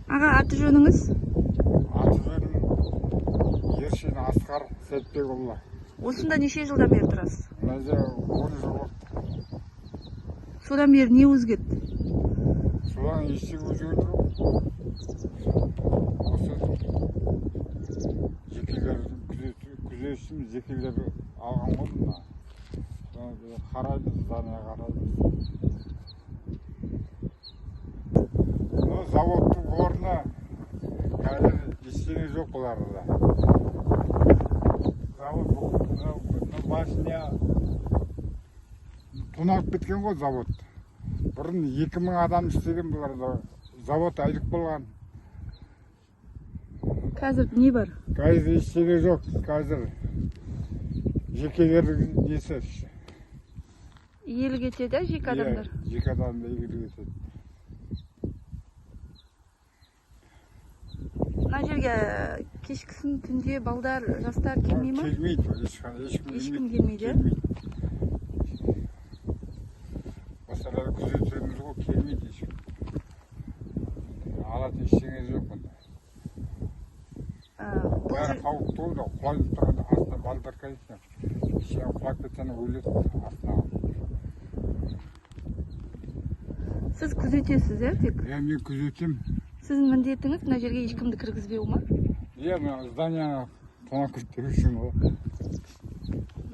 Аға, аты жөніңіз? Аты жөнім Ершин Асқар Сәтбекұлы. Осында неше жылдан бері тұрасыз? Мына жер 10 жыл болды. Содан бері не өзгерді? Содан ештеңе өзгерді жоқ. Осы жекелердің күзетшім жекелері алған ғой мына. Қарайды, здания қарайды. Заводтың орны қазір ештеңе жоқ бұларда. Завод басына тонап кеткен ғой завод. Бұрын 2000 адам істеген бұларда. Завод айлық болған. Қазір не бар? Қазір ештеңе жоқ. Қазір жекелердің несі. Иелік етеді, жеке адамдар? Жеке адамдар иелік етеді. Мына жерге кешкісін түнде балдар, жастар келмей ма? Келмейді, ешкім келмейді. Осылар күзетеміз ғой, келмейді ешкім. Алатын ештеңе жоқ бұнда. Бәрі қауіп толды, құлайып тұрғанда астына балдар кәйіткен. Ішіне құлап кетсені өледі астына. Сіз күзетесіз, тек? Мен күзетем. Сіздің міндетіңіз мына жерге ешкімді кіргізбеу ма? Мен зданияны тонап кетіру үшін ғой.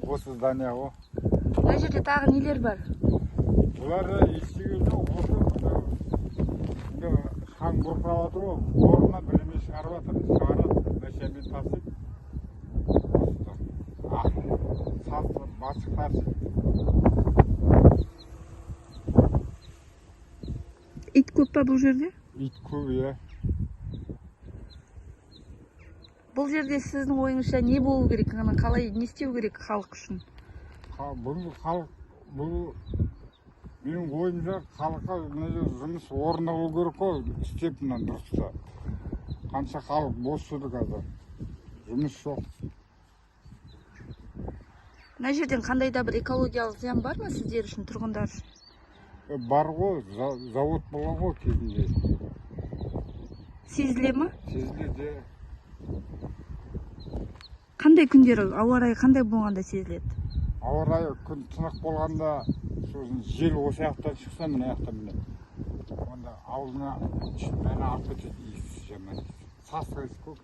Осы здания ғой. Мына жерде тағы нелер бар? Бұларда ештеңе жоқ. Хан бұрқырап жатыр ғой. Орнына бірдеме шығарып жатыр. Шығарады, мәшемен тасиды. Басық тасиды. Ит көп па бұл жерде? Ит көп, иә. Бұл жерде сіздің ойыңызша не болу керек? Қалай не істеу керек халық үшін? Бұл менің ойымша халыққа жұмыс орны болу керек қой, істеп мына дұрыста. Қанша халық бос жүрді қазір. Жұмыс жоқ. Мына жерден қандай да бір экологиялық зиян бар ма сіздер үшін, тұрғындар үшін? Бар ғой, завод болған ғой кезінде. Сезіле ма? Сезіледі. Қандай күндері, ауа райы қандай болғанда сезіледі? Ауа райы күн тынық болғанда, сосын жел осы жақтан шықса, мына жақтан міне. Онда аузына бәрі алып кетеді, иісі жаман. Сасық иіс көк.